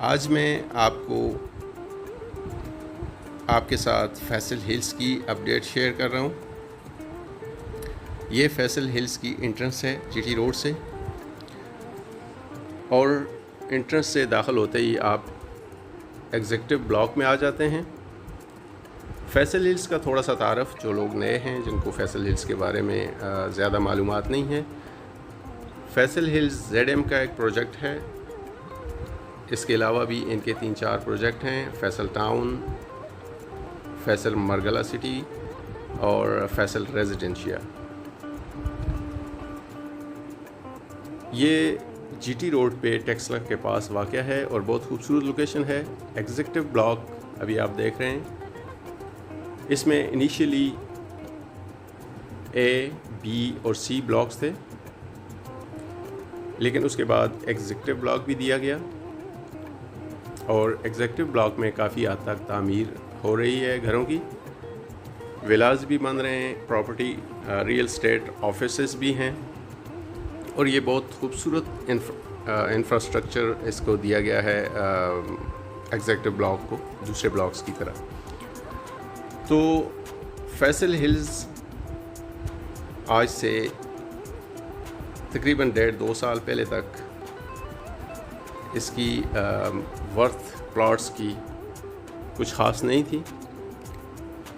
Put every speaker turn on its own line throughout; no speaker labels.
आज मैं आपके साथ फैसल हिल्स की अपडेट शेयर कर रहा हूँ। ये फैसल हिल्स की एंट्रेंस है जीटी रोड से, और एंट्रेंस से दाखिल होते ही आप एग्जीक्यूटिव ब्लॉक में आ जाते हैं। फैसल हिल्स का थोड़ा सा तारफ़ जो लोग नए हैं, जिनको फैसल हिल्स के बारे में ज़्यादा मालूमात नहीं है। फैसल हिल्स ZM का एक प्रोजेक्ट है। इसके अलावा भी इनके 3-4 प्रोजेक्ट हैं। फैसल टाउन, फैसल मरगला सिटी और फैसल रेजिडेंशिया। ये जीटी रोड पे टेक्सला के पास वाक़या है और बहुत खूबसूरत लोकेशन है। एग्जीक्यूटिव ब्लॉक अभी आप देख रहे हैं। इसमें इनिशियली A, B और C ब्लॉक्स थे, लेकिन उसके बाद एग्जीक्यूटिव ब्लॉक भी दिया गया और एग्जीक्यूटिव ब्लॉक में काफ़ी हद तक तामीर हो रही है। घरों की विलाज भी बन रहे हैं, प्रॉपर्टी रियल स्टेट ऑफिसेस भी हैं, और ये बहुत खूबसूरत इंफ्रास्ट्रक्चर इसको दिया गया है एग्जीक्यूटिव ब्लॉक को, दूसरे ब्लॉक्स की तरह। तो फैसल हिल्स आज से तकरीबन 1.5-2 साल पहले तक इसकी वर्थ प्लॉट्स की कुछ ख़ास नहीं थी,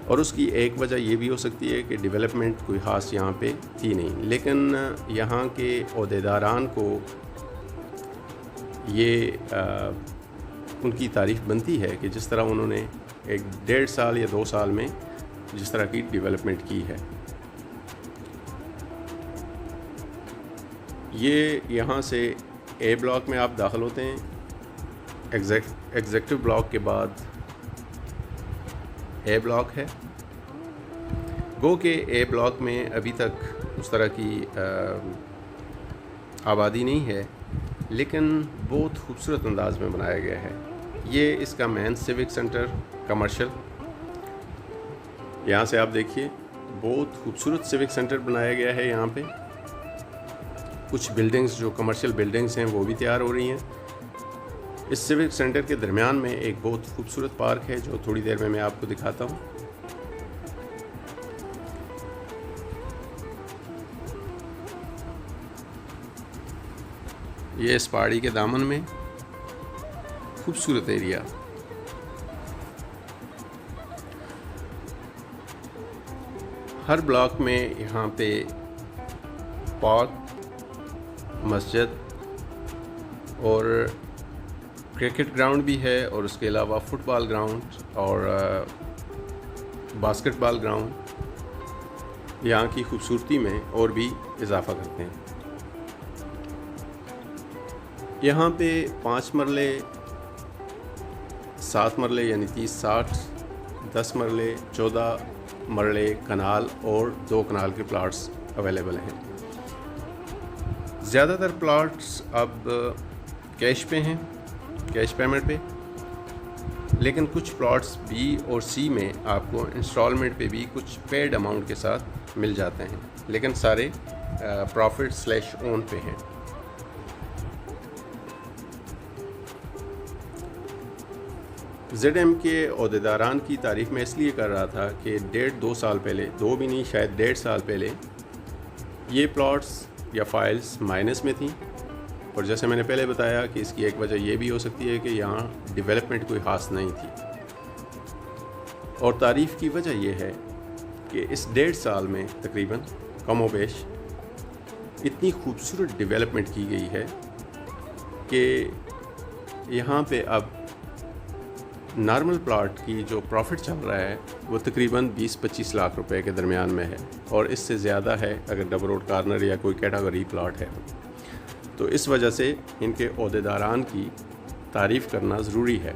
और उसकी एक वजह ये भी हो सकती है कि डेवलपमेंट कोई ख़ास यहाँ पे थी नहीं। लेकिन यहाँ के ओहदेदारान को ये उनकी तारीफ़ बनती है कि जिस तरह उन्होंने एक 1.5 साल या 2 साल में जिस तरह की डेवलपमेंट की है। ये यहाँ से A ब्लॉक में आप दाखिल होते हैं। एग्जीक्यूटिव ब्लॉक के बाद A ब्लॉक है। गो के A ब्लॉक में अभी तक उस तरह की आबादी नहीं है, लेकिन बहुत खूबसूरत अंदाज में बनाया गया है। ये इसका मेन सिविक सेंटर कमर्शियल, यहाँ से आप देखिए बहुत खूबसूरत सिविक सेंटर बनाया गया है। यहाँ पे कुछ बिल्डिंग्स जो कमर्शियल बिल्डिंग्स हैं वो भी तैयार हो रही हैं। इस सिविक सेंटर के दरमियान में एक बहुत खूबसूरत पार्क है जो थोड़ी देर में मैं आपको दिखाता हूँ। ये इस पहाड़ी के दामन में खूबसूरत एरिया। हर ब्लॉक में यहाँ पे पार्क, मस्जिद और क्रिकेट ग्राउंड भी है, और उसके अलावा फुटबॉल ग्राउंड और बास्केटबॉल ग्राउंड यहाँ की खूबसूरती में और भी इजाफ़ा करते हैं। यहाँ पे 5 मरले, 7 मरले यानी 30-60, 10 मरले, 14 मरले कनाल और 2 कनाल के प्लाट्स अवेलेबल हैं। ज़्यादातर प्लाट्स अब कैश पे हैं, कैश पेमेंट पे, लेकिन कुछ प्लॉट्स B और C में आपको इंस्टॉलमेंट पे भी कुछ पेड अमाउंट के साथ मिल जाते हैं, लेकिन सारे प्रॉफिट/ओन पे हैं। ZM के ओहदेदारान की तारीफ़ मैं इसलिए कर रहा था कि 1.5-2 साल पहले, 2 भी नहीं शायद 1.5 साल पहले ये प्लॉट्स या फाइल्स माइनस में थी, और जैसे मैंने पहले बताया कि इसकी एक वजह ये भी हो सकती है कि यहाँ डेवलपमेंट कोई ख़ास नहीं थी। और तारीफ़ की वजह यह है कि इस 1.5 साल में तकरीबन कमोबेश इतनी खूबसूरत डेवलपमेंट की गई है कि यहाँ पे अब नॉर्मल प्लॉट की जो प्रॉफिट चल रहा है वो तकरीबन 20-25 लाख रुपए के दरमियान में है, और इससे ज़्यादा है अगर डबल रोड कॉर्नर या कोई कैटेगरी प्लॉट है। तो इस वजह से इनके ओहदेदारान की तारीफ़ करना ज़रूरी है।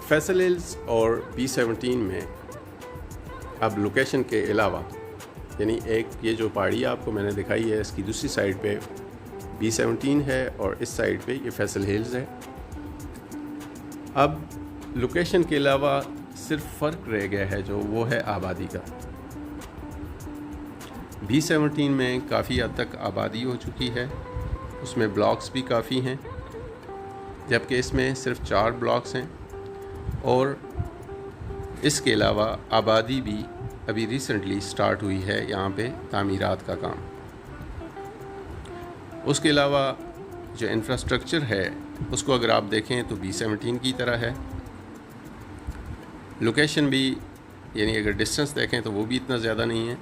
फैसल हिल्स और B17 में अब लोकेशन के अलावा, यानी एक ये जो पहाड़ी आपको मैंने दिखाई है, इसकी दूसरी साइड पे B17 है और इस साइड पे ये फैसल हिल्स है। अब लोकेशन के अलावा सिर्फ फ़र्क रह गया है जो वो है आबादी का। B17 में काफ़ी हद तक आबादी हो चुकी है, उसमें ब्लॉक्स भी काफ़ी हैं, जबकि इसमें सिर्फ 4 ब्लॉक्स हैं और इसके अलावा आबादी भी अभी रिसेंटली स्टार्ट हुई है यहाँ पे तामीरात का काम। उसके अलावा जो इंफ्रास्ट्रक्चर है उसको अगर आप देखें तो B17 की तरह है। लोकेशन भी, यानी अगर डिस्टेंस देखें तो वो भी इतना ज़्यादा नहीं है।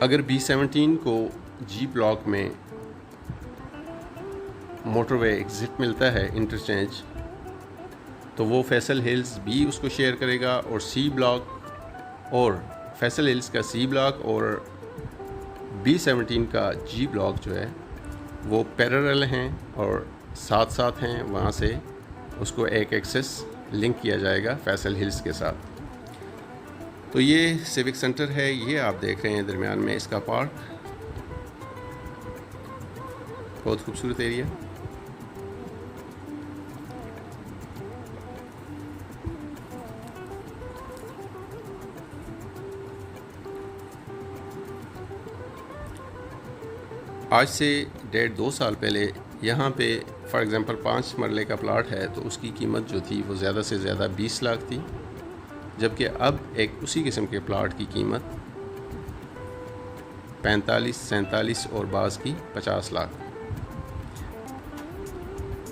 अगर B17 को G ब्लॉक में मोटरवे एग्ज़िट मिलता है, इंटरचेंज, तो वो फैसल हिल्स भी उसको शेयर करेगा और C ब्लॉक और फैसल हिल्स का C ब्लॉक और B17 का G ब्लॉक जो है वो पैरेलल हैं और साथ साथ हैं। वहाँ से उसको एक एक्सेस लिंक किया जाएगा फैसल हिल्स के साथ। तो ये सिविक सेंटर है, ये आप देख रहे हैं दरमियान में इसका पार्क, बहुत खूबसूरत एरिया। आज से 1.5-2 साल पहले यहाँ पे फॉर एग्ज़ाम्पल 5 मरले का प्लाट है तो उसकी कीमत जो थी वो ज़्यादा से ज़्यादा 20 लाख थी, जबकि अब एक उसी किस्म के प्लाट की कीमत 45, 47 और बाज़ की 50 लाख।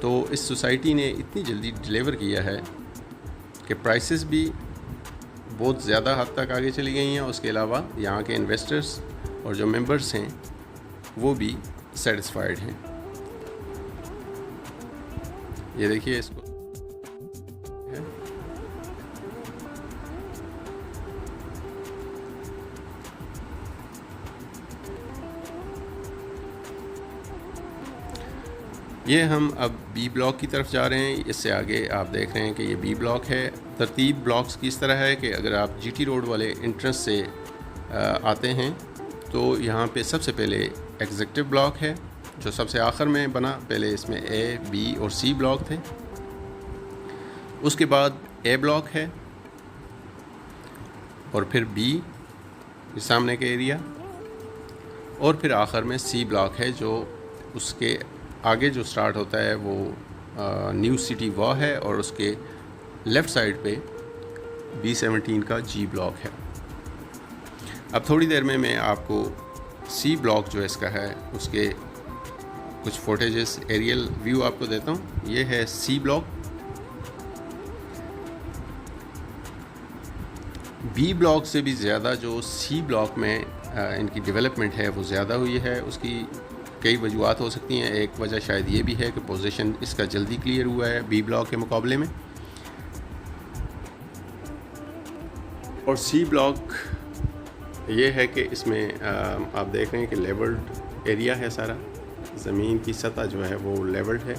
तो इस सोसाइटी ने इतनी जल्दी डिलीवर किया है कि प्राइसेस भी बहुत ज़्यादा हद तक आगे चली गई हैं। उसके अलावा यहाँ के इन्वेस्टर्स और जो मेंबर्स हैं वो भी सेटिस्फाइड हैं। ये देखिए इसको ये हम अब बी ब्लॉक की तरफ जा रहे हैं। इससे आगे आप देख रहे हैं कि ये बी ब्लॉक है। तरतीब ब्लॉक्स की इस तरह है कि अगर आप जीटी रोड वाले एंट्रेंस से आते हैं तो यहाँ पे सबसे पहले एग्जीक्यूटिव ब्लॉक है जो सबसे आखिर में बना। पहले इसमें ए, बी और सी ब्लॉक थे। उसके बाद ए ब्लॉक है और फिर बी सामने के एरिया, और फिर आखिर में सी ब्लॉक है जो उसके आगे जो स्टार्ट होता है वो न्यू सिटी वॉ है और उसके लेफ़्ट साइड पे B17 का जी ब्लॉक है। अब थोड़ी देर में मैं आपको सी ब्लॉक जो इसका है उसके कुछ फुटेजेस एरियल व्यू आपको देता हूँ। ये है सी ब्लॉक। बी ब्लॉक से भी ज़्यादा जो सी ब्लॉक में इनकी डेवलपमेंट है वो ज़्यादा हुई है। उसकी कई वजूहत हो सकती हैं। एक वजह शायद ये भी है कि पोजीशन इसका जल्दी क्लियर हुआ है बी ब्लॉक के मुकाबले में। और सी ब्लॉक ये है कि इसमें आप देख रहे हैं कि लेवल्ड एरिया है सारा, ज़मीन की सतह जो है वो लेवल्ड है।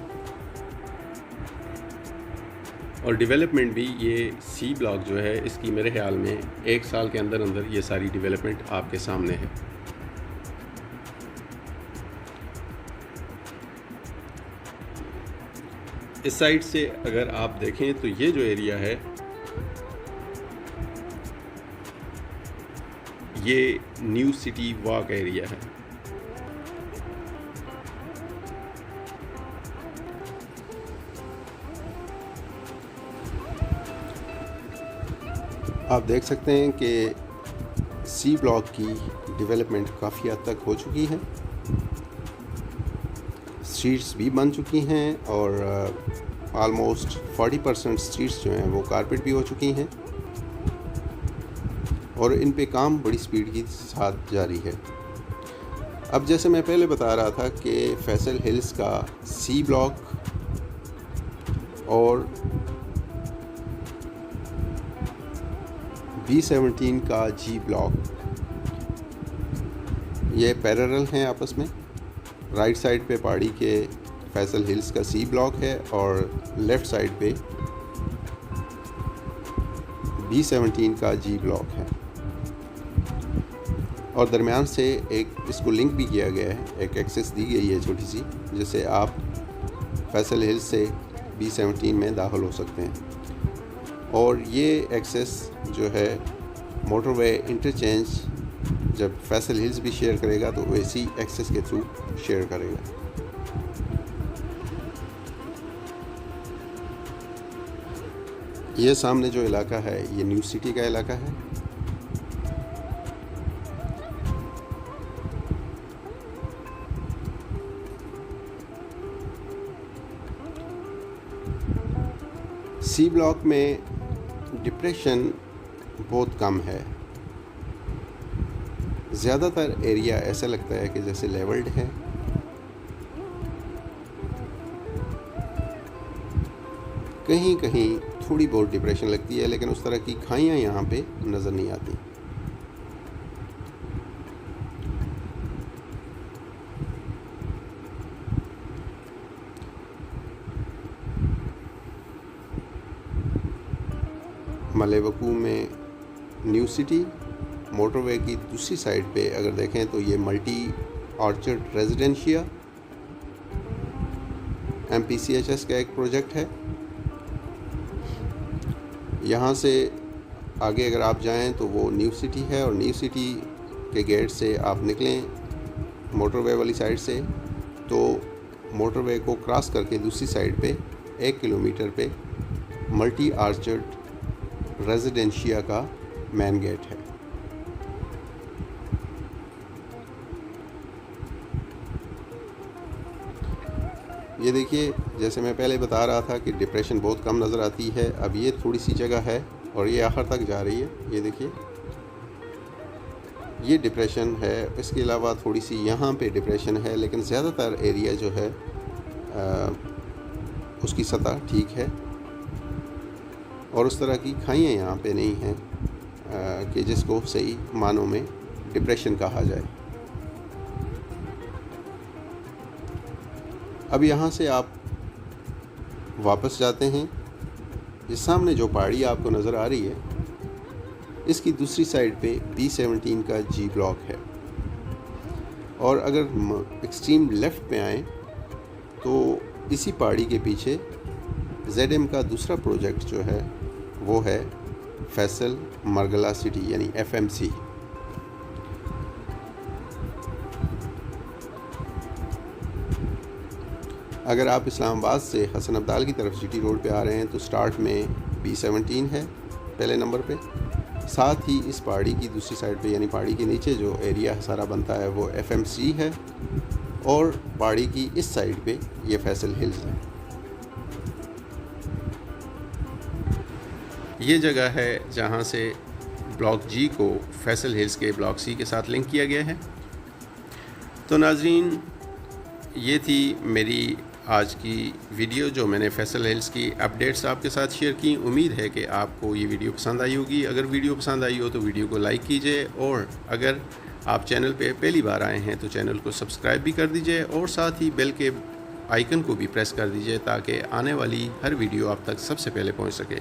और डेवलपमेंट भी ये सी ब्लॉक जो है इसकी मेरे ख्याल में 1 साल के अंदर अंदर ये सारी डेवलपमेंट आपके सामने है। इस साइड से अगर आप देखें तो ये जो एरिया है ये न्यू सिटी वॉक एरिया है। आप देख सकते हैं कि सी ब्लॉक की डेवलपमेंट काफ़ी हद तक हो चुकी है। स्ट्रीट्स भी बन चुकी हैं और ऑलमोस्ट 40% स्ट्रीट्स जो हैं वो कारपेट भी हो चुकी हैं और इन पे काम बड़ी स्पीड के साथ जारी है। अब जैसे मैं पहले बता रहा था कि फैसल हिल्स का सी ब्लॉक और B17 का जी ब्लॉक ये पैरेलल हैं आपस में। राइट साइड पे पहाड़ी के फैसल हिल्स का सी ब्लॉक है और लेफ़्ट साइड पे B17 का जी ब्लॉक है और दरमियान से एक इसको लिंक भी किया गया है, एक एक्सेस दी गई है छोटी सी, जिससे आप फैसल हिल्स से B17 में दाखिल हो सकते हैं। और ये एक्सेस जो है मोटरवे इंटरचेंज जब फैसल हिल्स भी शेयर करेगा तो वैसी एक्सेस के थ्रू शेयर करेगा। ये सामने जो इलाका है ये न्यू सिटी का इलाका है। सी ब्लॉक में डिप्रेशन बहुत कम है। ज़्यादातर एरिया ऐसा लगता है कि जैसे लेवल्ड है। कहीं कहीं थोड़ी बहुत डिप्रेशन लगती है, लेकिन उस तरह की खाइयाँ यहाँ पे नज़र नहीं आती। मलेवकू में न्यू सिटी मोटरवे की दूसरी साइड पे अगर देखें तो ये मल्टी ऑर्चर्ड रेजिडेंशिया MPCHS का एक प्रोजेक्ट है। यहाँ से आगे अगर आप जाएं तो वो न्यू सिटी है, और न्यू सिटी के गेट से आप निकलें मोटरवे वाली साइड से तो मोटरवे को क्रॉस करके दूसरी साइड पे 1 किलोमीटर पे मल्टी आर्चर्ड रेजिडेंशिया का मेन गेट है। ये देखिए, जैसे मैं पहले बता रहा था कि डिप्रेशन बहुत कम नज़र आती है। अब ये थोड़ी सी जगह है और ये आखिर तक जा रही है। ये देखिए, ये डिप्रेशन है। इसके अलावा थोड़ी सी यहाँ पे डिप्रेशन है, लेकिन ज़्यादातर एरिया जो है उसकी सतह ठीक है और उस तरह की खाइयाँ यहाँ पे नहीं हैं कि जिसको सही मानों में डिप्रेशन कहा जाए। अब यहाँ से आप वापस जाते हैं। ये सामने जो पहाड़ी आपको नज़र आ रही है, इसकी दूसरी साइड पे B17 का G ब्लॉक है। और अगर एक्सट्रीम लेफ़्ट पे आएँ तो इसी पहाड़ी के पीछे ZM का दूसरा प्रोजेक्ट जो है वो है फैसल मरगला सिटी यानी FMC। अगर आप इस्लामाबाद से हसन अब्दाल की तरफ GT रोड पे आ रहे हैं तो स्टार्ट में B17 है पहले नंबर पे। साथ ही इस पहाड़ी की दूसरी साइड पे यानी पहाड़ी के नीचे जो एरिया सारा बनता है वो FMC है, और पहाड़ी की इस साइड पे ये फैसल हिल्स है। ये जगह है जहाँ से ब्लॉक G को फैसल हिल्स के ब्लॉक C के साथ लिंक किया गया है। तो नाज़रीन, ये थी मेरी आज की वीडियो जो मैंने फैसल हिल्स की अपडेट्स आपके साथ शेयर की। उम्मीद है कि आपको ये वीडियो पसंद आई होगी। अगर वीडियो पसंद आई हो तो वीडियो को लाइक कीजिए, और अगर आप चैनल पे पहली बार आए हैं तो चैनल को सब्सक्राइब भी कर दीजिए, और साथ ही बेल के आइकन को भी प्रेस कर दीजिए ताकि आने वाली हर वीडियो आप तक सबसे पहले पहुंच सके।